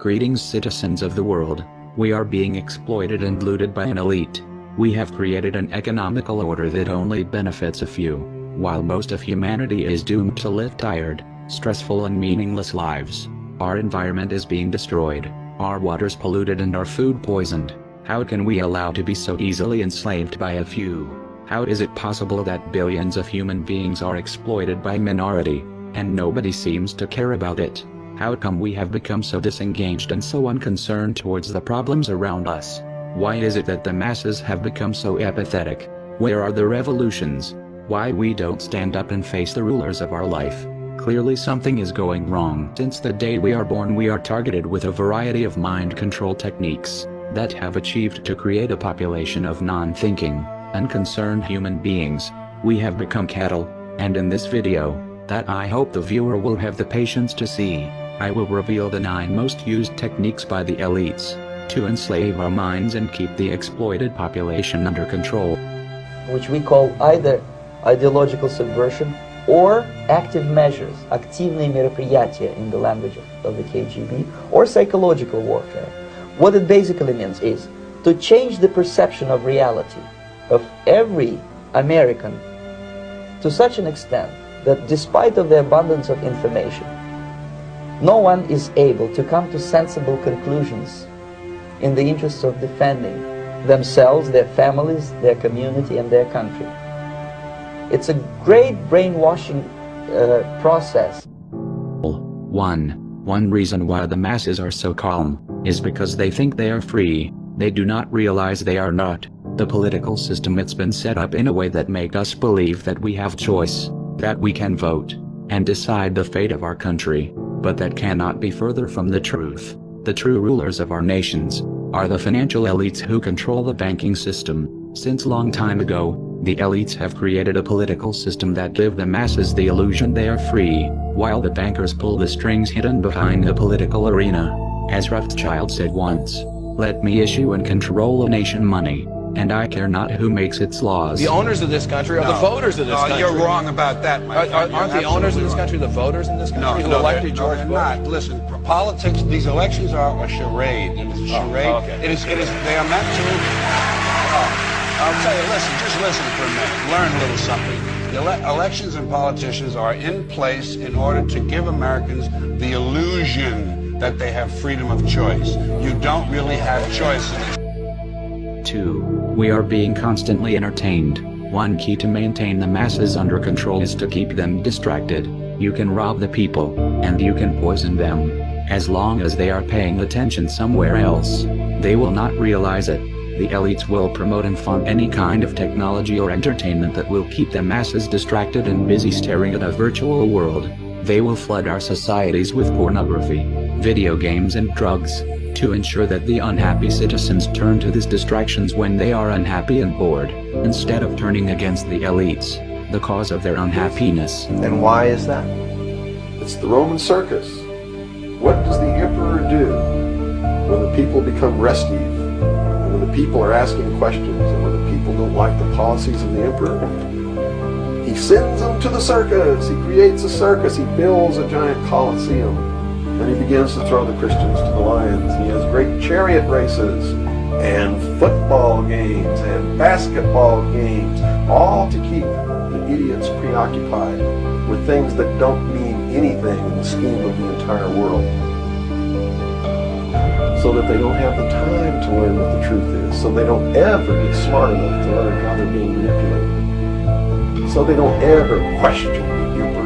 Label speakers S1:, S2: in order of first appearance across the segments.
S1: Greetings, citizens of the world. We are being exploited and looted by an elite. We have created an economical order that only benefits a few, while most of humanity is doomed to live tired, stressful and meaningless lives. Our environment is being destroyed, our waters polluted and our food poisoned. How can we allow to be so easily enslaved by a few? How is it possible that billions of human beings are exploited by a minority, and nobody seems to care about it? How come we have become so disengaged and so unconcerned towards the problems around us? Why is it that the masses have become so apathetic? Where are the revolutions? Why we don't stand up and face the rulers of our life? Clearly something is going wrong. Since the day we are born, we are targeted with a variety of mind control techniques that have achieved to create a population of non-thinking, unconcerned human beings. We have become cattle, and in this video, that I hope the viewer will have the patience to see, I will reveal the 9 most used techniques by the elites to enslave our minds and keep the exploited population under control.
S2: Which we call either ideological subversion or active measures, активные мероприятия in the language of the KGB, or psychological warfare. What it basically means is to change the perception of reality of every American to such an extent that despite of the abundance of information, no one is able to come to sensible conclusions in the interests of defending themselves, their families, their community, and their country. It's a great brainwashing process.
S1: One reason why the masses are so calm is because they think they are free. They do not realize they are not. The political system, it's been set up in a way that make us believe that we have choice, that we can vote and decide the fate of our country, but that cannot be further from the truth. The true rulers of our nations are the financial elites who control the banking system. Since long time ago, the elites have created a political system that give the masses the illusion they are free, while the bankers pull the strings hidden behind the political arena. As Rothschild said once, "Let me issue and control a nation money, and I care not who makes its laws."
S3: The owners of this country are the voters of this country.
S4: You're wrong about that, my friend.
S3: Aren't the owners of this country the voters in this country who elected George Bush?
S4: Not. Listen, politics, these elections are a charade. It is a charade.
S3: Okay.
S4: They are meant to... I'll tell you, just listen for a minute. Learn a little something. The elections and politicians are in place in order to give Americans the illusion that they have freedom of choice. You don't really have choices.
S1: 2. We are being constantly entertained. One key to maintain the masses under control is to keep them distracted. You can rob the people, and you can poison them. As long as they are paying attention somewhere else, they will not realize it. The elites will promote and fund any kind of technology or entertainment that will keep the masses distracted and busy staring at a virtual world. They will flood our societies with pornography, video games and drugs, to ensure that the unhappy citizens turn to these distractions when they are unhappy and bored, instead of turning against the elites, the cause of their unhappiness.
S5: And why is that? It's the Roman circus. What does the emperor do when the people become restive, and when the people are asking questions, and when the people don't like the policies of the emperor? He sends them to the circus. He creates a circus. He builds a giant coliseum. And he begins to throw the Christians to the lions. He has great chariot races and football games and basketball games, all to keep the idiots preoccupied with things that don't mean anything in the scheme of the entire world, so that they don't have the time to learn what the truth is, so they don't ever get smart enough to learn how they're being manipulated, so they don't ever question the emperor.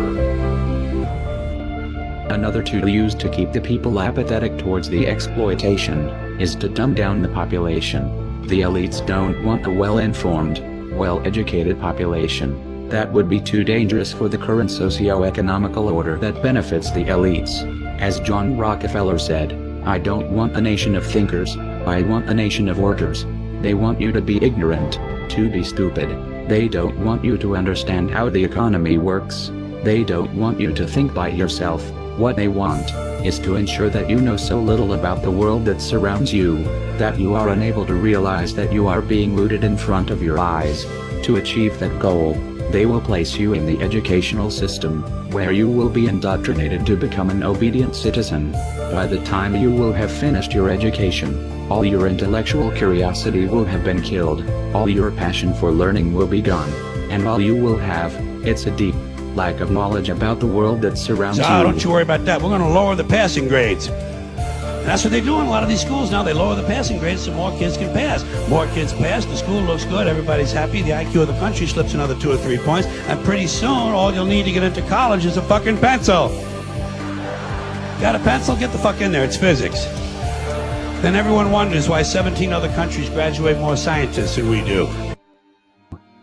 S1: Another tool used to keep the people apathetic towards the exploitation is to dumb down the population. The elites don't want a well-informed, well-educated population. That would be too dangerous for the current socio-economical order that benefits the elites. As John Rockefeller said, "I don't want a nation of thinkers, I want a nation of workers." They want you to be ignorant, to be stupid. They don't want you to understand how the economy works. They don't want you to think by yourself. What they want is to ensure that you know so little about the world that surrounds you, that you are unable to realize that you are being looted in front of your eyes. To achieve that goal, They will place you in the educational system, where you will be indoctrinated to become an obedient citizen. By the time you will have finished your education, all your intellectual curiosity will have been killed, all your passion for learning will be gone, and all you will have, it's a deep lack of knowledge about the world that surrounds you.
S6: Don't you worry about that. We're going to lower the passing grades. And that's what they do in a lot of these schools now. They lower the passing grades so more kids can pass. More kids pass, the school looks good, everybody's happy, the IQ of the country slips another 2 or 3 points, and pretty soon all you'll need to get into college is a fucking pencil. Got a pencil? Get the fuck in there. It's physics. Then everyone wonders why 17 other countries graduate more scientists than we do.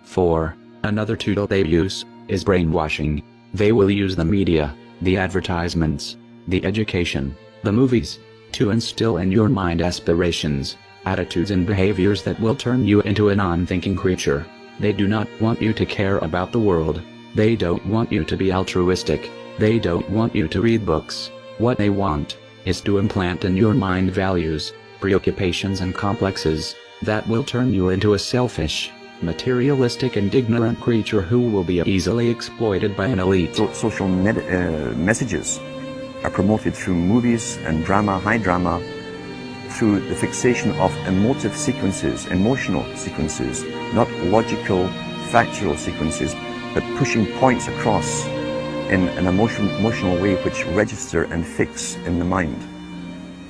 S1: 4. Another tool they use is brainwashing. They will use the media, the advertisements, the education, the movies, to instill in your mind aspirations, attitudes and behaviors that will turn you into a non-thinking creature. They do not want you to care about the world. They don't want you to be altruistic. They don't want you to read books. What they want is to implant in your mind values, preoccupations and complexes that will turn you into a selfish, materialistic and ignorant creature who will be easily exploited by an elite.
S7: Social messages are promoted through movies and drama, high drama, through the fixation of emotive sequences, emotional sequences, not logical, factual sequences, but pushing points across in an emotional way which register and fix in the mind.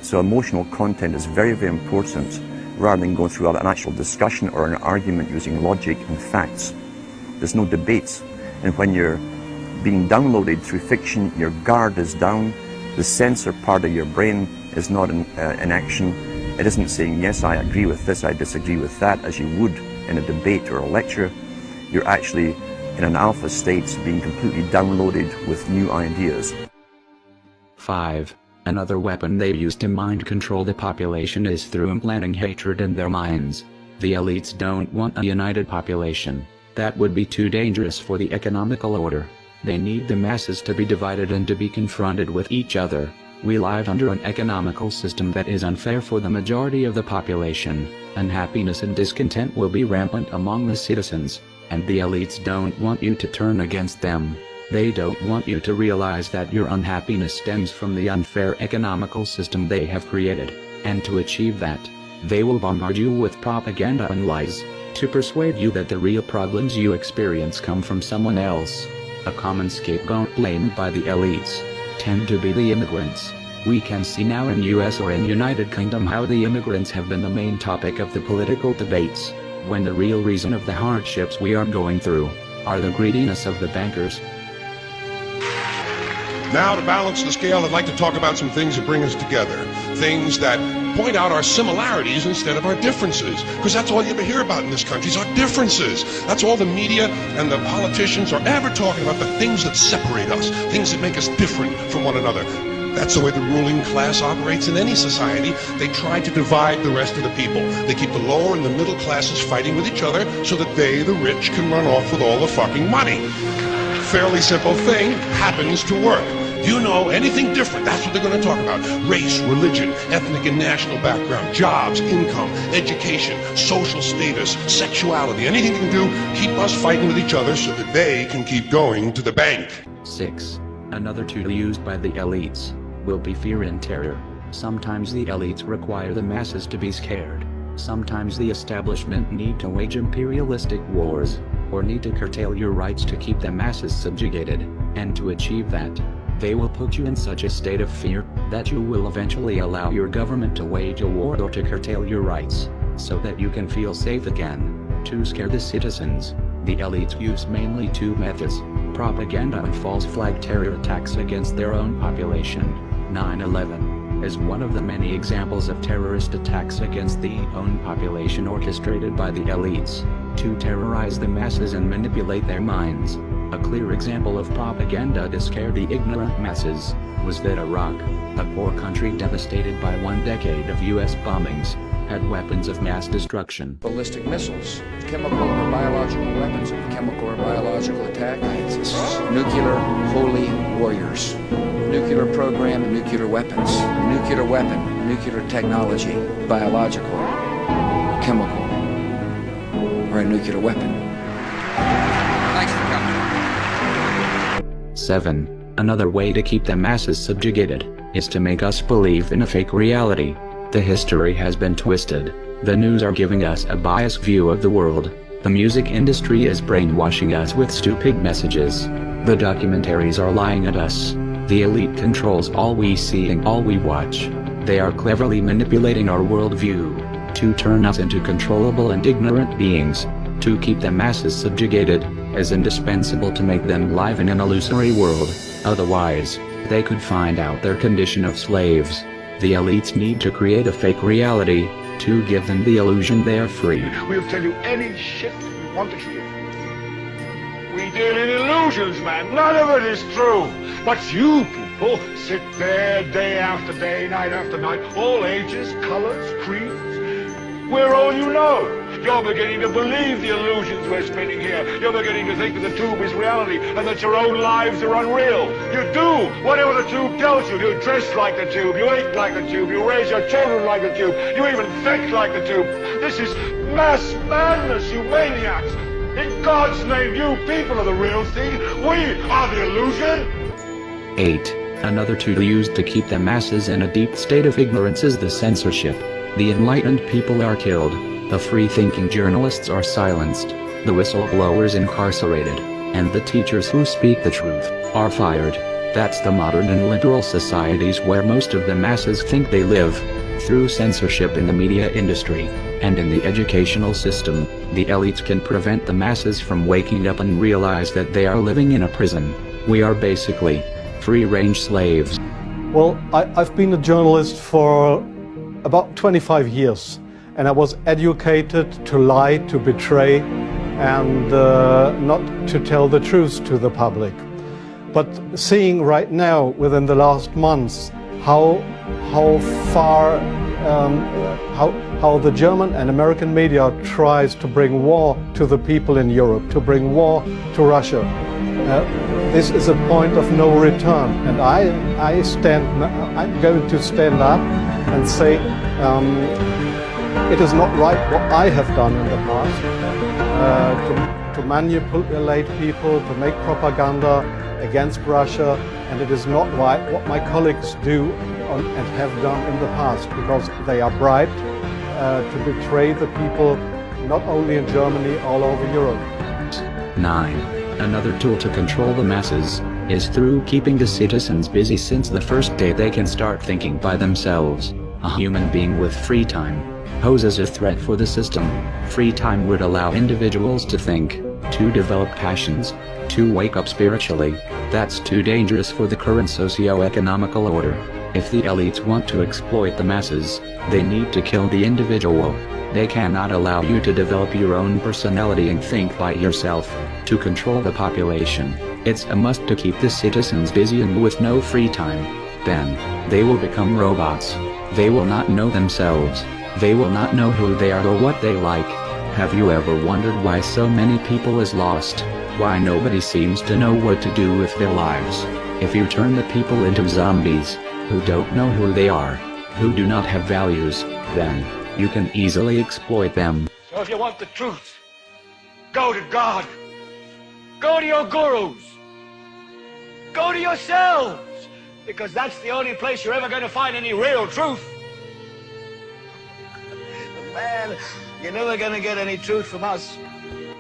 S7: So emotional content is very, very important, rather than going through an actual discussion or an argument using logic and facts. There's no debate. And when you're being downloaded through fiction, your guard is down, the censor part of your brain is not in action. It isn't saying, yes, I agree with this, I disagree with that, as you would in a debate or a lecture. You're actually in an alpha state, being completely downloaded with new ideas.
S1: 5. Another weapon they use to mind control the population is through implanting hatred in their minds. The elites don't want a united population. That would be too dangerous for the economical order. They need the masses to be divided and to be confronted with each other. We live under an economical system that is unfair for the majority of the population. Unhappiness and discontent will be rampant among the citizens, and the elites don't want you to turn against them. They don't want you to realize that your unhappiness stems from the unfair economical system they have created, and to achieve that, they will bombard you with propaganda and lies, to persuade you that the real problems you experience come from someone else. A common scapegoat blamed by the elites tend to be the immigrants. We can see now in US or in United Kingdom how the immigrants have been the main topic of the political debates, when the real reason of the hardships we are going through are the greediness of the bankers.
S8: Now, to balance the scale, I'd like to talk about some things that bring us together. Things that point out our similarities instead of our differences. Because that's all you ever hear about in this country is our differences. That's all the media and the politicians are ever talking about, the things that separate us, things that make us different from one another. That's the way the ruling class operates in any society. They try to divide the rest of the people. They keep the lower and the middle classes fighting with each other so that they, the rich, can run off with all the fucking money. Fairly simple thing, happens to work. Do you know anything different? That's what they're going to talk about. Race, religion, ethnic and national background, jobs, income, education, social status, sexuality, anything they can do, keep us fighting with each other so that they can keep going to the bank.
S1: 6. Another tool used by the elites will be fear and terror. Sometimes the elites require the masses to be scared. Sometimes the establishment need to wage imperialistic wars, or need to curtail your rights to keep the masses subjugated, and to achieve that, they will put you in such a state of fear that you will eventually allow your government to wage a war or to curtail your rights, so that you can feel safe again. To scare the citizens, the elites use mainly 2 methods: propaganda and false flag terror attacks against their own population. 9/11 is one of the many examples of terrorist attacks against the own population orchestrated by the elites to terrorize the masses and manipulate their minds. A clear example of propaganda to scare the ignorant masses was that Iraq, a poor country devastated by 1 decade of US bombings, had weapons of mass destruction.
S3: Ballistic missiles, chemical or biological weapons of chemical or biological attack, nuclear holy warriors, nuclear program and nuclear weapons, nuclear weapon, nuclear technology, biological, chemical, or a nuclear weapon. Thanks for
S1: 7. Another way to keep the masses subjugated is to make us believe in a fake reality. The history has been twisted. The news are giving us a biased view of the world. The music industry is brainwashing us with stupid messages. The documentaries are lying at us. The elite controls all we see and all we watch. They are cleverly manipulating our worldview to turn us into controllable and ignorant beings. To keep the masses subjugated is indispensable to make them live in an illusory world. Otherwise, they could find out their condition of slaves. The elites need to create a fake reality to give them the illusion they are free.
S9: We'll tell you any shit we want to hear. We deal in illusions, man. None of it is true. But you people sit there day after day, night after night, all ages, colors, creeds. We're all you know. You're beginning to believe the illusions we're spinning here. You're beginning to think that the tube is reality and that your own lives are unreal. You do whatever the tube tells you. You dress like the tube. You eat like the tube. You raise your children like the tube. You even think like the tube. This is mass madness, you maniacs. In God's name, you people are the real thing. We are the illusion.
S1: 8. Another tool used to keep the masses in a deep state of ignorance is the censorship. The enlightened people are killed. The free-thinking journalists are silenced, the whistleblowers incarcerated, and the teachers who speak the truth are fired. That's the modern and liberal societies where most of the masses think they live. Through censorship in the media industry and in the educational system, the elites can prevent the masses from waking up and realize that they are living in a prison. We are basically free-range slaves.
S10: Well, I've been a journalist for about 25 years. And I was educated to lie, to betray, and not to tell the truth to the public. But seeing right now, within the last months, how far, how the German and American media tries to bring war to the people in Europe, to bring war to Russia. This is a point of no return, and I'm going to stand up and say. It is not right what I have done in the past, to manipulate people, to make propaganda against Russia, and it is not right what my colleagues do and have done in the past, because they are bribed to betray the people, not only in Germany, all over Europe.
S1: 9. Another tool to control the masses is through keeping the citizens busy since the first day they can start thinking by themselves. A human being with free time poses a threat for the system. Free time would allow individuals to think, to develop passions, to wake up spiritually. That's too dangerous for the current socio-economical order. If the elites want to exploit the masses, they need to kill the individual. They cannot allow you to develop your own personality and think by yourself. To control the population, it's a must to keep the citizens busy and with no free time. Then, they will become robots. They will not know themselves. They will not know who they are or what they like. Have you ever wondered why so many people is lost? Why nobody seems to know what to do with their lives? If you turn the people into zombies, who don't know who they are, who do not have values, then you can easily exploit them.
S9: So if you want the truth, go to God. Go to your gurus. Go to yourselves. Because that's the only place you're ever going to find any real truth. Man, you're never going to get any truth from us.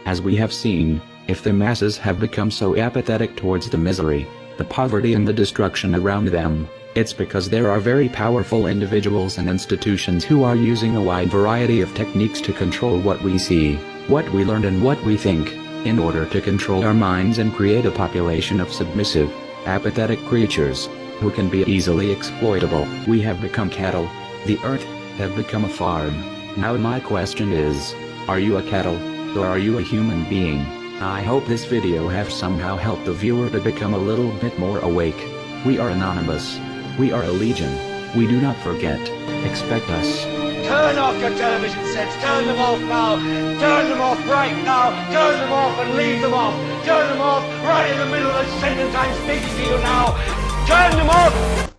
S1: As we have seen, if the masses have become so apathetic towards the misery, the poverty and the destruction around them, it's because there are very powerful individuals and institutions who are using a wide variety of techniques to control what we see, what we learn and what we think, in order to control our minds and create a population of submissive, apathetic creatures, who can be easily exploitable. We have become cattle. The earth have become a farm. Now my question is, are you a cattle, or are you a human being? I hope this video have somehow helped the viewer to become a little bit more awake. We are anonymous. We are a legion. We do not forget. Expect us.
S9: Turn off your television sets. Turn them off now. Turn them off right now. Turn them off and leave them off. Turn them off right in the middle of the sentence I'm speaking to you now. Turn them off!